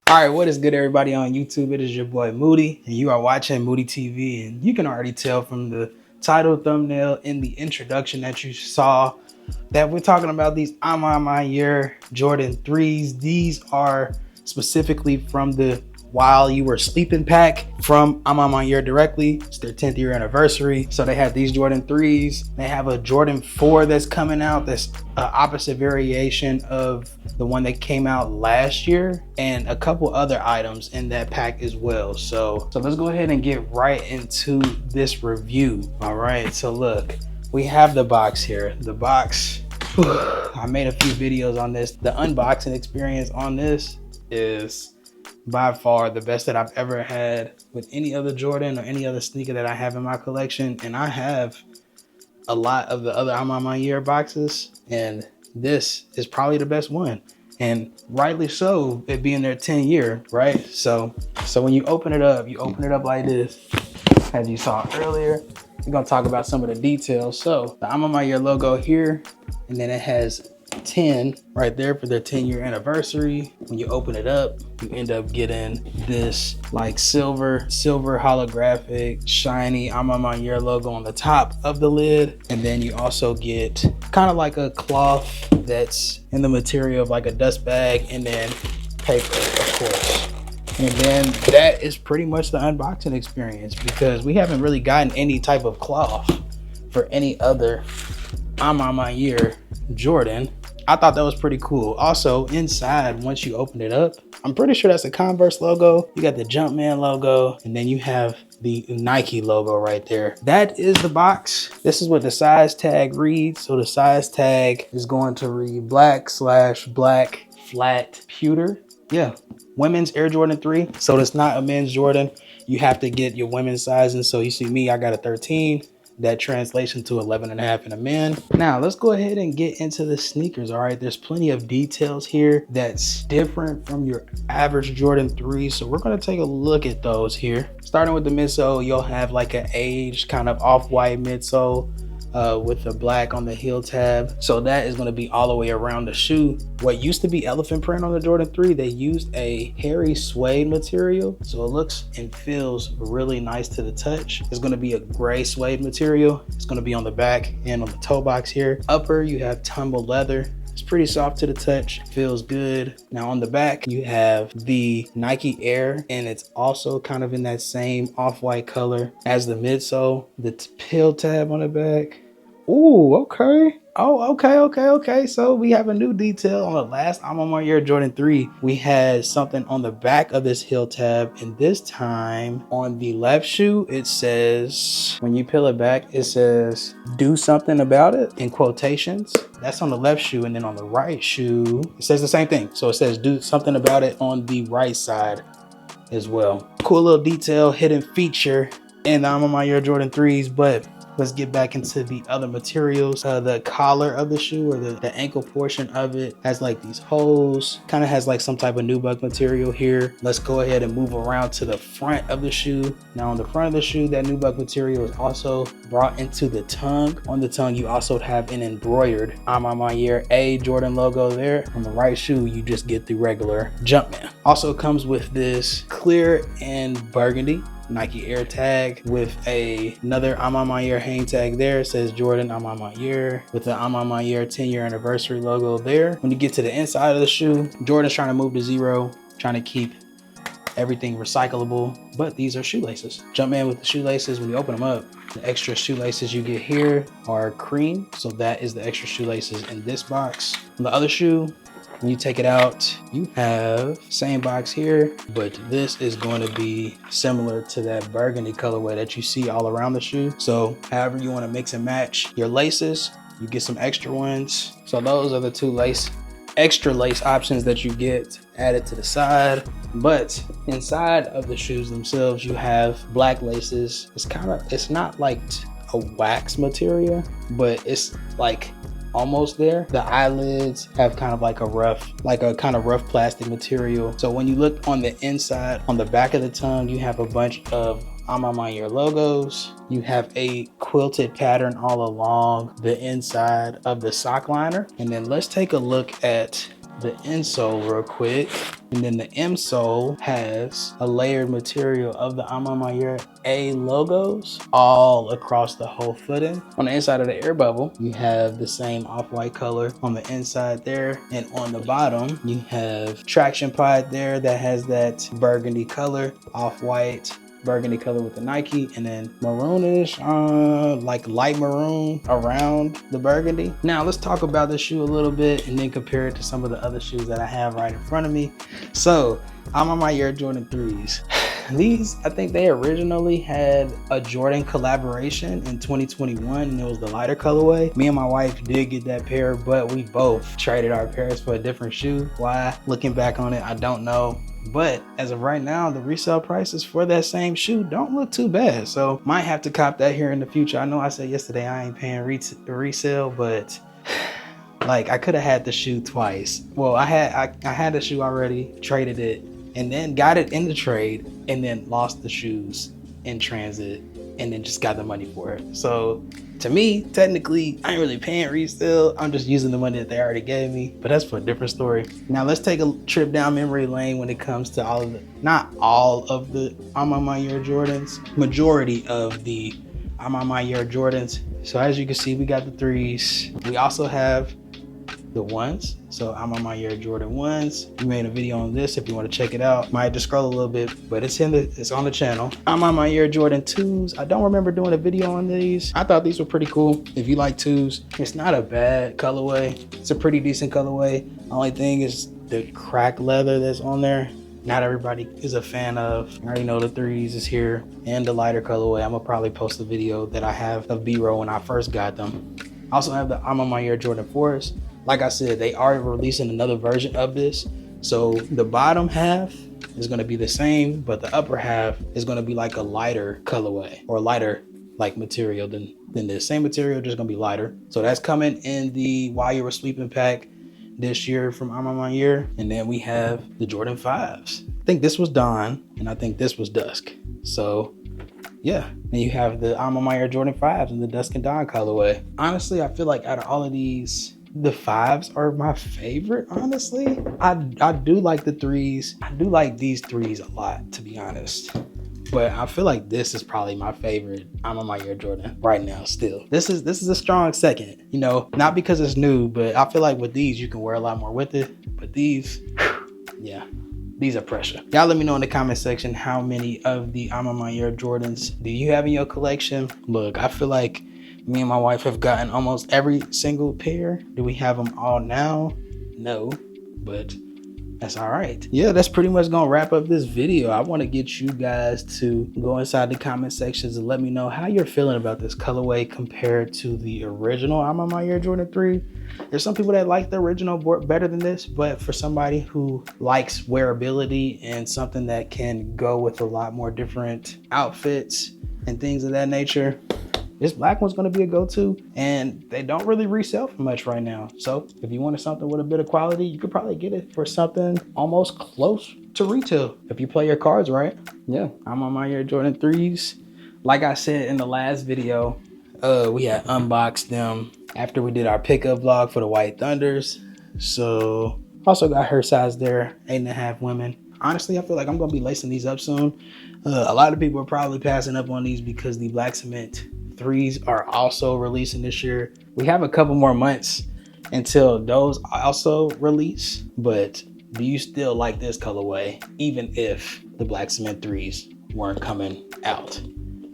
All right, what is good, everybody on YouTube? It is your boy Moody, and you are watching Moody TV. And you can already tell from the title, thumbnail, and the introduction that you saw that we're talking about these I'm on my year Jordan 3s. These are specifically from the While You Were Sleeping pack from I'm on my year directly. It's their 10th year anniversary. So they have these Jordan 3s. They have a Jordan 4 that's coming out that's an opposite variation of the one that came out last year, and a couple other items in that pack as well. So let's go ahead and get right into this review. All right, so look, we have the box here. The box, I made a few videos on this. The unboxing experience on this is by far the best that I've ever had with any other Jordan or any other sneaker that I have in my collection. And I have a lot of the other I'm on my year boxes, and this is probably the best one, and rightly so, it being their 10 year, right? So when you open it up like this, as you saw earlier. We're gonna talk about some of the details. So the I'm on my year logo here, and then it has 10 right there for their 10-year anniversary. When you open it up, you end up getting this like silver holographic shiny I'm on my year logo on the top of the lid, and then you also get kind of like a cloth that's in the material of like a dust bag, and then paper, of course. And then that is pretty much the unboxing experience, because we haven't really gotten any type of cloth for any other I'm on my year Jordan. I thought that was pretty cool. Also, inside, once you open it up, I'm pretty sure that's a Converse logo. You got the Jumpman logo, and then you have the Nike logo right there. That is the box. This is what the size tag reads. So the size tag is going to read black/black flat pewter. Yeah, women's Air Jordan 3. So it's not a men's Jordan. You have to get your women's sizing. So you see me, I got a 13. That translation to 11.5 in a man. Now let's go ahead and get into the sneakers. All right, there's plenty of details here that's different from your average Jordan 3. So we're gonna take a look at those here. Starting with the midsole, you'll have like an aged kind of off-white midsole with the black on the heel tab. So that is going to be all the way around the shoe. What used to be elephant print on the Jordan 3, they used a hairy suede material. So it looks and feels really nice to the touch. It's going to be a gray suede material. It's going to be on the back and on the toe box here. Upper, you have tumbled leather. It's pretty soft to the touch, feels good. Now on the back, you have the Nike Air, and it's also kind of in that same off-white color as the midsole. The heel tab on the back. Ooh, okay. Oh, okay. So we have a new detail on the last I'm on my year Jordan 3. We had something on the back of this heel tab, and this time on the left shoe, it says, when you peel it back, it says, do something about it, in quotations. That's on the left shoe, and then on the right shoe, it says the same thing. So it says, do something about it on the right side as well. Cool little detail, hidden feature in the I'm on my year Jordan 3s, but let's get back into the other materials. The collar of the shoe, or the ankle portion of it, has like these holes, kind of has like some type of nubuck material here. Let's go ahead and move around to the front of the shoe. Now on the front of the shoe, that nubuck material is also brought into the tongue. On the tongue, you also have an embroidered I'm on my year A Jordan logo there. On the right shoe, you just get the regular Jumpman. Also comes with this clear and burgundy Nike Air tag with another I'm on my year hang tag there. It says Jordan I'm on my year with the I'm on my year 10-year anniversary logo there. When you get to the inside of the shoe, Jordan's trying to move to zero, trying to keep everything recyclable, but these are shoelaces. Jumpman with the shoelaces. When you open them up, the extra shoelaces you get here are cream, so that is the extra shoelaces in this box. On the other shoe, when you take it out, you have same box here, but this is going to be similar to that burgundy colorway that you see all around the shoe. So however you want to mix and match your laces, you get some extra ones. So those are the two extra lace options that you get added to the side. But inside of the shoes themselves, you have black laces. It's not like a wax material, but it's like almost there. The eyelids have kind of like a kind of rough plastic material. So when you look on the inside, on the back of the tongue, you have a bunch of I'm on my year logos. You have a quilted pattern all along the inside of the sock liner. And then let's take a look at the insole real quick. And then the M-sole has a layered material of the I'm On My Year A logos all across the whole footing. On the inside of the air bubble, you have the same off-white color on the inside there. And on the bottom, you have traction pod there that has that burgundy color, off-white, burgundy color with the Nike, and then maroonish, like light maroon around the burgundy. Now let's talk about the shoe a little bit and then compare it to some of the other shoes that I have right in front of me. So I'm On My Year Jordan 3s. These, I think they originally had a Jordan collaboration in 2021, and it was the lighter colorway. Me and my wife did get that pair, but we both traded our pairs for a different shoe. Why? Looking back on it, I don't know. But as of right now, the resale prices for that same shoe don't look too bad. So might have to cop that here in the future. I know I said yesterday I ain't paying resale, but like I could have had the shoe twice. Well, I had the shoe already, traded it, and then got it in the trade, and then lost the shoes in transit, and then just got the money for it. So to me, technically, I ain't really paying resale. I'm just using the money that they already gave me, but that's for a different story. Now let's take a trip down memory lane when it comes to all of the, not all of the I'm On My Year Jordans, majority of the I'm On My Year Jordans. So as you can see, we got the 3s. We also have the 1s. So I'm On My Year Jordan 1s. We made a video on this if you want to check it out. Might just scroll a little bit, but it's on the channel. I'm On My Year Jordan 2s. I don't remember doing a video on these. I thought these were pretty cool. If you like 2s, it's not a bad colorway. It's a pretty decent colorway. Only thing is the cracked leather that's on there. Not everybody is a fan of. I already know the 3s is here and the lighter colorway. I'm gonna probably post a video that I have of B-roll when I first got them. I also have the I'm On My Year Jordan 4s. Like I said, they are releasing another version of this. So the bottom half is gonna be the same, but the upper half is gonna be like a lighter colorway or lighter like material than the same material, just gonna be lighter. So that's coming in the While You Were Sleeping pack this year from I'm On My Year. And then we have the Jordan 5s. I think this was dawn and I think this was dusk. So yeah, and you have the I'm On My Year Jordan 5s in the dusk and dawn colorway. Honestly, I feel like out of all of these, the 5s are my favorite, honestly. I do like the 3s. I do like these 3s a lot, to be honest. But I feel like this is probably my favorite I'm On My Year Jordan right now still. This is a strong second, you know, not because it's new, but I feel like with these, you can wear a lot more with it. But these, yeah, these are pressure. Y'all let me know in the comment section how many of the I'm On My Year Jordans do you have in your collection? Look, I feel like me and my wife have gotten almost every single pair. Do we have them all now? No, but that's all right. Yeah, that's pretty much gonna wrap up this video. I want to get you guys to go inside the comment sections and let me know how you're feeling about this colorway compared to the original I'm On My Year Jordan 3. There's some people that like the original better than this, but for somebody who likes wearability and something that can go with a lot more different outfits and things of that nature, this black one's gonna be a go-to, and they don't really resell for much right now. So if you wanted something with a bit of quality, you could probably get it for something almost close to retail if you play your cards right. Yeah, I'm On My Year Jordan 3s. Like I said in the last video, we had unboxed them after we did our pickup vlog for the White Thunders. So also got her size there, 8.5 women. Honestly, I feel like I'm gonna be lacing these up soon. A lot of people are probably passing up on these because the black cement 3s are also releasing this year. We have a couple more months until those also release, but do you still like this colorway even if the black cement 3s weren't coming out?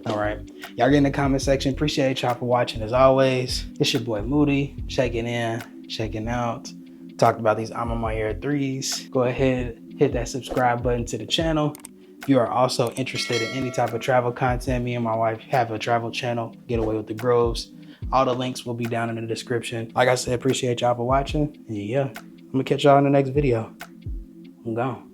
All right, y'all get in the comment section. Appreciate y'all for watching. As always, it's your boy Moody, checking in, checking out. Talked about these I'm On My Year 3s. Go ahead, hit that subscribe button to the channel. If you are also interested in any type of travel content, me and my wife have a travel channel, Get Away with the Groves. All the links will be down in the description. Like I said, appreciate y'all for watching. And yeah, I'm gonna catch y'all in the next video. I'm gone.